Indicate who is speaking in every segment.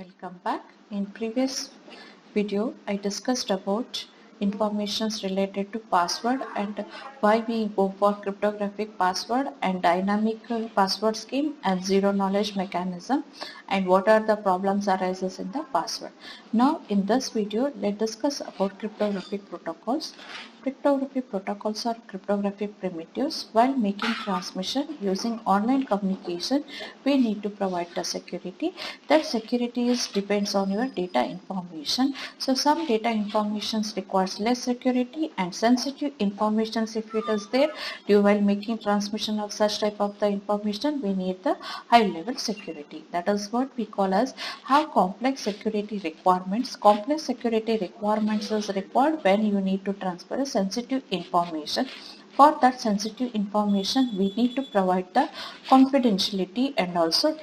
Speaker 1: Welcome back. In previous video I discussed about informations related to password and why we go for cryptographic password and dynamic password scheme and zero knowledge mechanism and what are the problems arises in the password. Now in this video let's discuss about cryptographic protocols. Cryptographic protocols are cryptographic primitives. While making transmission using online communication, we need to provide the security. That security depends on your data information. So some data information requires less security and sensitive information if it is there. While making transmission of such type of the information, we need the high level security. That is what we call as have complex security requirements. Complex security requirements is required when you need to transfer a sensitive information. For that sensitive information, we need to provide the confidentiality and also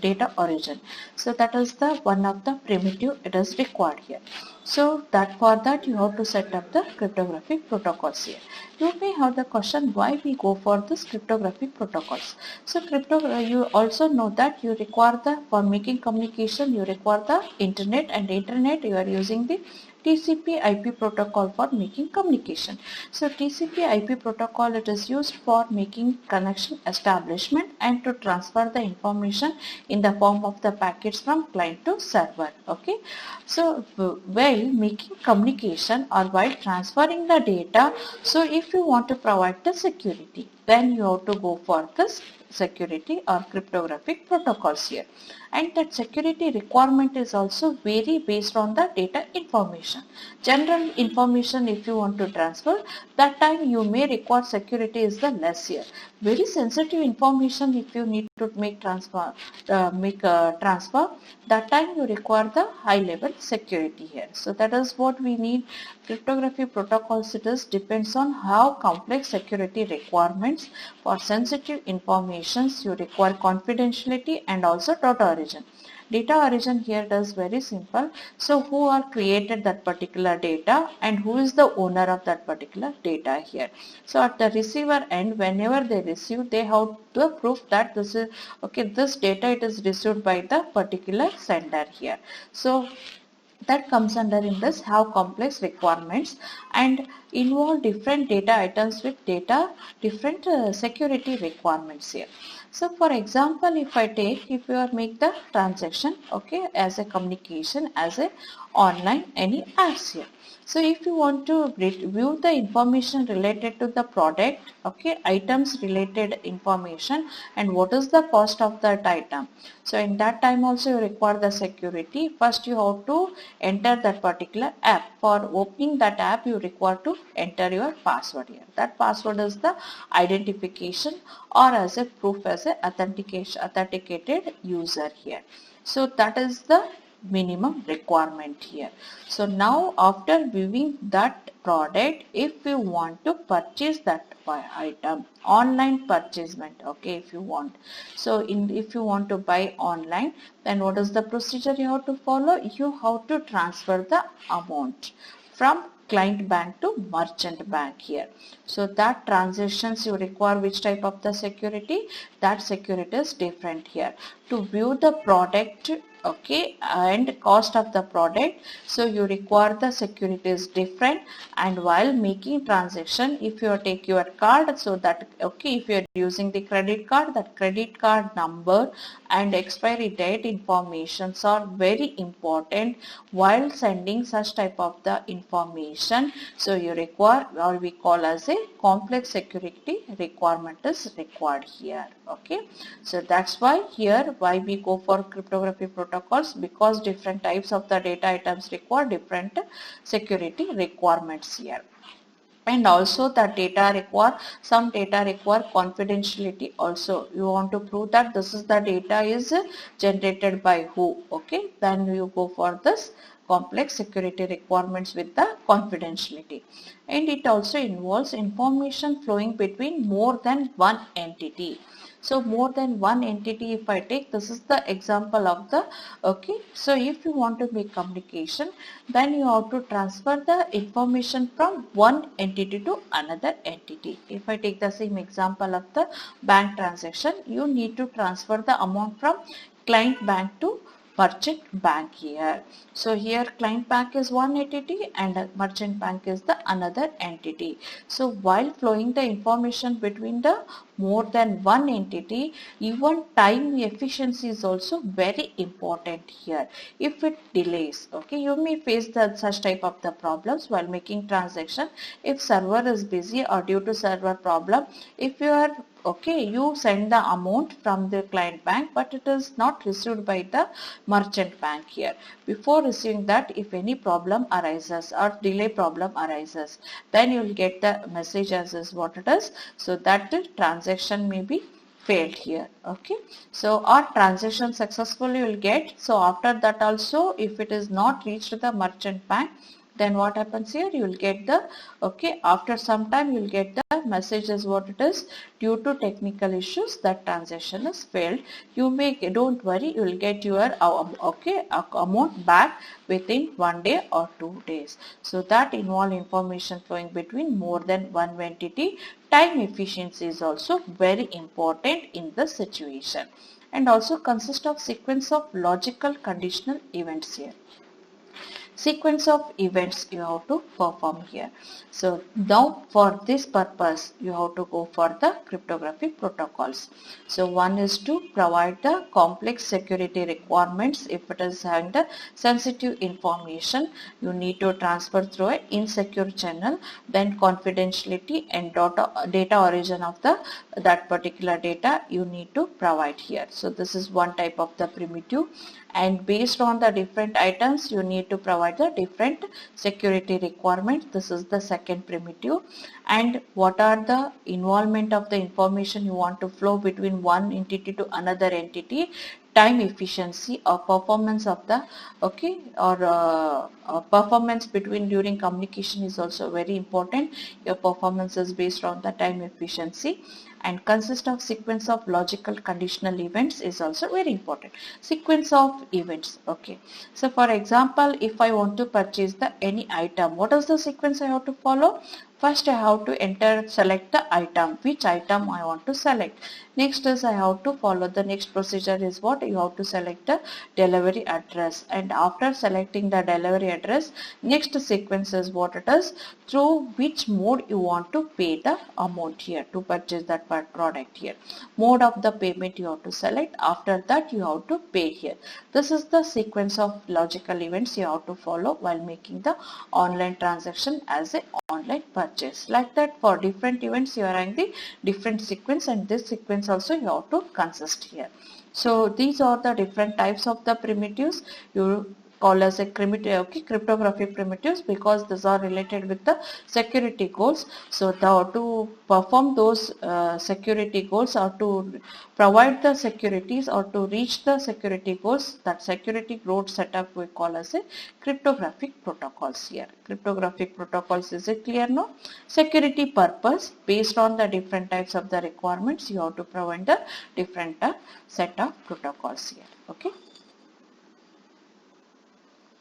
Speaker 1: data origin. So that is the one of the primitive it is required here. So that for that you have to set up the cryptographic protocols here. You may have the question why we go for this cryptographic protocols. So you also know that you require the for making communication you require the internet, and internet you are using the TCP IP protocol for making communication. So TCP IP protocol it is used for making connection establishment and to transfer the information in the form of the packets from client to server. Okay. So while making communication or while transferring the data, so if you want to provide the security, then you have to go for this security or cryptographic protocols here. And that security requirement is also vary based on the data information. General information if you want to transfer, that time you may require security is the less here. Very sensitive information if you need to make transfer, that time you require the high level security here. So that is what we need. Cryptography protocols it is depends on how complex security requirements. For sensitive informations you require confidentiality and also data origin. Data origin here is very simple. So who are created that particular data and who is the owner of that particular data here. So at the receiver end, whenever they receive, they have to prove that this is okay, this data it is received by the particular sender here. So that comes under in this have complex requirements and involve different data items with different security requirements here. So for example, if I take, if you are make the transaction, okay, as a communication, as a online any apps here. So if you want to view the information related to the product, okay, items related information and what is the cost of that item. So in that time also you require the security. First you have to enter that particular app. For opening that app you require to enter your password here. That password is the identification or as a proof as a authenticated user here. So that is the minimum requirement here. So now after viewing that product, if you want to purchase that item, online purchasement, okay, if you want. So if you want to buy online, then what is the procedure you have to follow? You have to transfer the amount from client bank to merchant bank here. So that transactions you require which type of the security? That security is different here. To view the product, okay, and cost of the product, so you require the security is different. And while making transaction, if you take your card, so that okay, if you are using the credit card, that credit card number and expiry date informations are very important while sending such type of the information. So you require, or we call as a complex security requirement is required here. Okay, so that's why here why we go for cryptography protocols, because different types of the data items require different security requirements here. And also the data require, some data require confidentiality also. You want to prove that this is the data is generated by who, okay, then you go for this complex security requirements with the confidentiality. And it also involves information flowing between more than one entity. So more than one entity if I take, this is the example of the, okay, so if you want to make communication, then you have to transfer the information from one entity to another entity. If I take the same example of the bank transaction, you need to transfer the amount from client bank to merchant bank here. So here client bank is one entity and merchant bank is the another entity. So while flowing the information between the more than one entity, even time efficiency is also very important here. If it delays, okay, you may face such type of the problems while making transaction. If server is busy or due to server problem, if you are okay, you send the amount from the client bank but it is not received by the merchant bank here. Before receiving that, if any problem arises or delay problem arises, then you will get the message as is what it is, so that the transaction may be failed here. Okay, so our transaction successfully will get. So after that also, if it is not reached the merchant bank, then what happens here, you will get the, okay, after some time you will get the message as what it is, due to technical issues that transaction is failed. You may, don't worry, you will get your okay amount back within 1 day or 2 days. So that involve information flowing between more than one entity. Time efficiency is also very important in the situation, and also consist of sequence of logical conditional events here. Sequence of events you have to perform here. So now for this purpose you have to go for the cryptographic protocols. So one is to provide the complex security requirements. If it is having the sensitive information, you need to transfer through an insecure channel, then confidentiality and data origin of the that particular data you need to provide here. So this is one type of the primitive, and based on the different items you need to provide the different security requirements. This is the second primitive. And what are the involvement of the information you want to flow between one entity to another entity, time efficiency or performance of the, okay, or performance between during communication is also very important. Your performance is based on the time efficiency, and consist of sequence of logical conditional events is also very important. Sequence of events, okay. So for example, if I want to purchase the any item, what is the sequence I have to follow? First I have to enter, select the item, which item I want to select. Next is I have to follow the next procedure is what, you have to select the delivery address, and after selecting the delivery address, next sequence is what it is, through which mode you want to pay the amount here to purchase that product here. Mode of the payment you have to select, after that you have to pay here. This is the sequence of logical events you have to follow while making the online transaction as a online purchase. Like that, for different events you are having the different sequence, and this sequence also you have to consist here. So these are the different types of the primitives you call as a cryptographic primitives, because these are related with the security goals. So to perform those security goals, or to provide the securities, or to reach the security goals, that security road setup we call as a cryptographic protocols here. Cryptographic protocols, is it clear now? Security purpose, based on the different types of the requirements, you have to provide the different set of protocols here. Okay.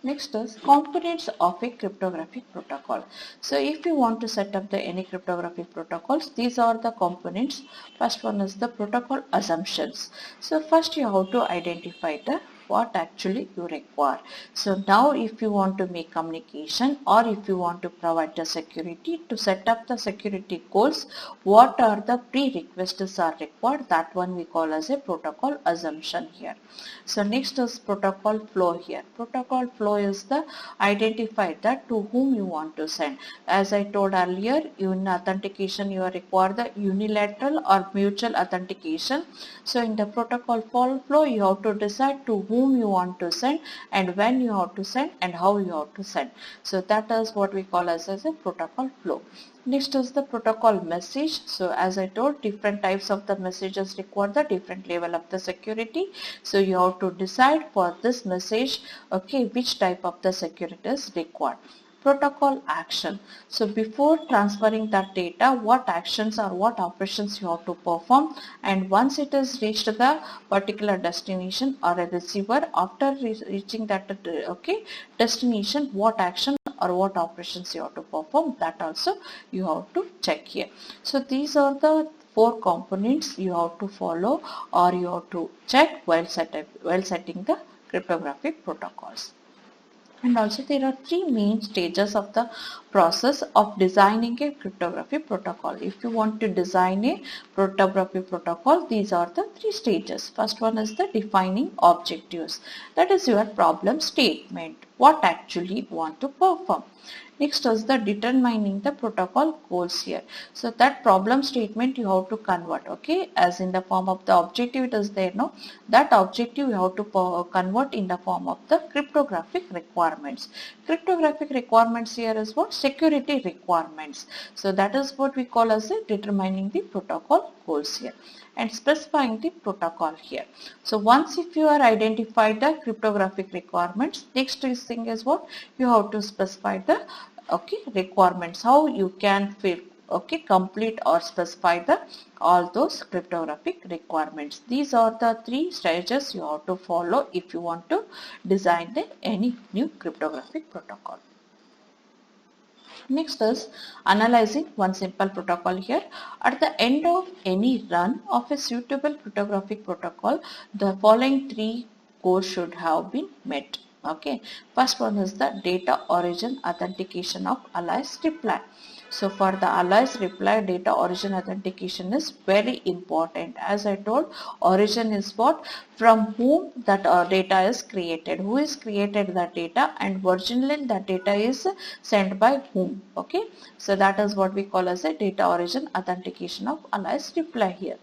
Speaker 1: Next is components of a cryptographic protocol. So if you want to set up the any cryptographic protocols, these are the components. First one is the protocol assumptions. So first you have to identify the what actually you require. So now if you want to make communication, or if you want to provide the security, to set up the security goals, what are the prerequisites are required, that one we call as a protocol assumption here. So next is protocol flow here. Protocol flow is the identify that to whom you want to send. As I told earlier, in authentication you require the unilateral or mutual authentication. So in the protocol flow you have to decide to whom you want to send, and when you have to send, and how you have to send. So that is what we call as a protocol flow. Next is the protocol message. So as I told, different types of the messages require the different level of the security. So you have to decide for this message, okay, which type of the security is required. Protocol action. So before transferring that data, what actions or what operations you have to perform, and once it is reached the particular destination or a receiver, after reaching that okay destination, what action or what operations you have to perform, that also you have to check here. So these are the four components you have to follow, or you have to check while setting the cryptographic protocols. And also there are three main stages of the process of designing a cryptography protocol. If you want to design a cryptography protocol, these are the three stages. First one is the defining objectives. That is your problem statement. What actually you want to perform. Next is the determining the protocol goals here. So that problem statement you have to convert, okay, as in the form of the objective it is there, no, that objective you have to convert in the form of the cryptographic requirements. Cryptographic requirements here is what? Security requirements. So that is what we call as a determining the protocol goals here and specifying the protocol here. So once if you are identified the cryptographic requirements, next thing is what? You have to specify the requirements, how you can fit complete or specify the all those cryptographic requirements. These are the three stages you have to follow if you want to design any new cryptographic protocol. Next is analyzing one simple protocol here. At the end of any run of a suitable cryptographic protocol, the following three goals should have been met. Okay, first one is the data origin authentication of Alice reply. So for the Alice reply, data origin authentication is very important. As I told, origin is what? From whom that data is created, who is created that data, and originally that data is sent by whom. Okay, so that is what we call as a data origin authentication of Alice reply here.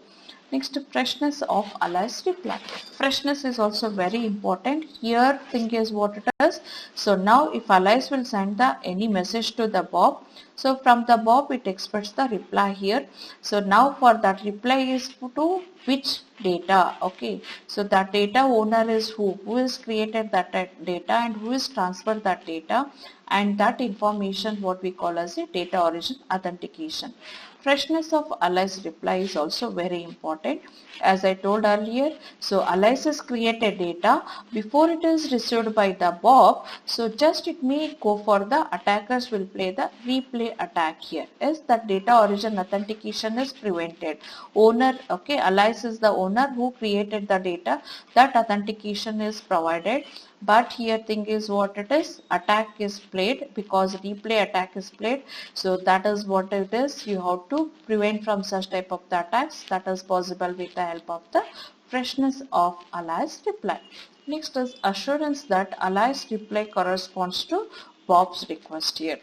Speaker 1: Next, freshness of Alice reply. Freshness is also very important. Here thing is what it is. So now if Alice will send the any message to the Bob, so from the Bob it expects the reply here. So now for that reply is to which data. Okay, so that data owner is who is created that data and who is transferred that data, and that information what we call as a data origin authentication. Freshness of Alice reply is also very important. As I told earlier, so Alice has created data before it is received by the Bob. So just it may go for the attackers will play the replay attack here. As that data origin authentication is prevented. Owner, okay, Alice is the owner who created the data. That authentication is provided. But here thing is what it is, attack is played because replay attack is played. So that is what it is. You have to prevent from such type of the attacks. That is possible with the help of the freshness of Alice reply. Next is assurance that Alice reply corresponds to Bob's request here.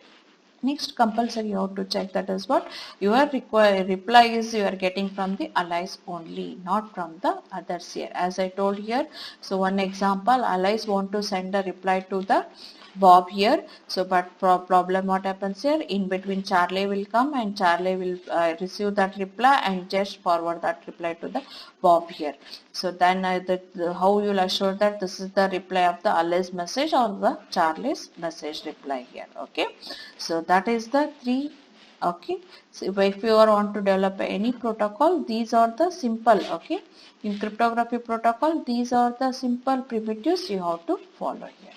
Speaker 1: Next, compulsory you have to check that is what your reply is you are getting from the Alice only, not from the others here. As I told here, so one example, Alice want to send a reply to the Bob here. So but problem what happens here, in between Charlie will come and Charlie will receive that reply and just forward that reply to the Bob here. So then how you will assure that this is the reply of the Alice message or the Charlie's message reply here. Okay, so that is the three. Okay, so if you want to develop any protocol, these are the simple. Okay, in cryptography protocol, these are the simple primitives you have to follow here.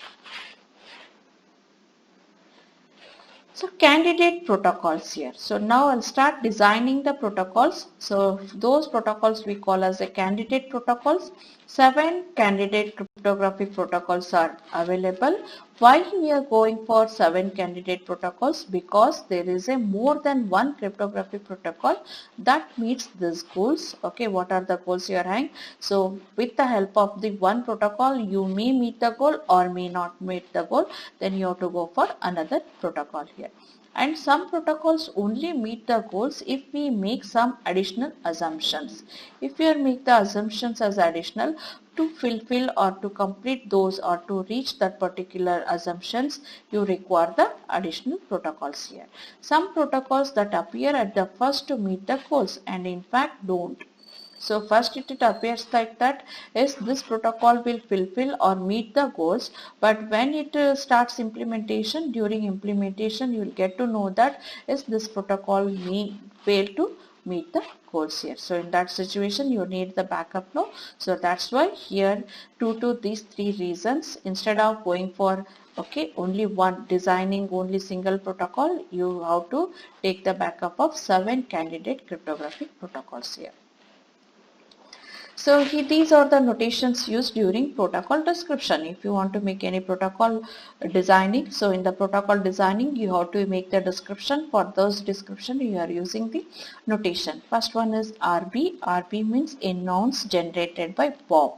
Speaker 1: So candidate protocols here. So now I'll start designing the protocols. So those protocols we call as the candidate protocols. 7 candidate cryptographic protocols are available. Why we are going for 7 candidate protocols? Because there is a more than one cryptographic protocol that meets these goals. Okay, what are the goals you are having? So with the help of the one protocol, you may meet the goal or may not meet the goal. Then you have to go for another protocol here. And some protocols only meet the goals if we make some additional assumptions. If you make the assumptions as additional, to fulfill or to complete those or to reach that particular assumptions, you require the additional protocols here. Some protocols that appear at the first to meet the goals and in fact don't. So first it appears like that is this protocol will fulfill or meet the goals, but when it starts implementation, during implementation you will get to know that is this protocol may fail to meet the goals here. So in that situation you need the backup now. So that's why here due to these three reasons, instead of going for only one, designing only single protocol, you have to take the backup of 7 candidate cryptographic protocols here. So these are the notations used during protocol description. If you want to make any protocol designing, so in the protocol designing you have to make the description. For those description you are using the notation. First one is RB. RB means announcce generated by Bob.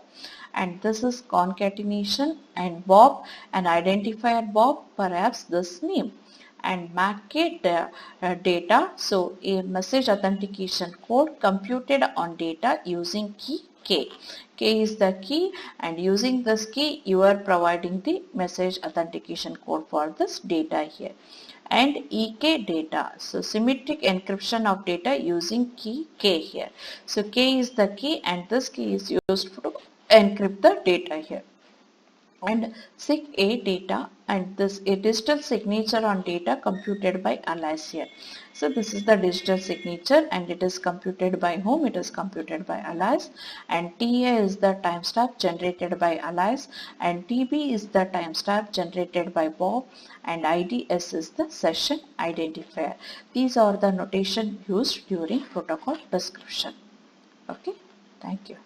Speaker 1: And this is concatenation and Bob, an identifier Bob, perhaps this name. And MAC data, so a message authentication code computed on data using key K. K is the key, and using this key you are providing the message authentication code for this data here. And EK data, so symmetric encryption of data using key K here. So K is the key and this key is used to encrypt the data here. And SIG-A data, and this a digital signature on data computed by Alice here. So this is the digital signature and it is computed by whom? It is computed by Alice. And TA is the timestamp generated by Alice, and TB is the timestamp generated by Bob, and IDS is the session identifier. These are the notation used during protocol description. Okay, thank you.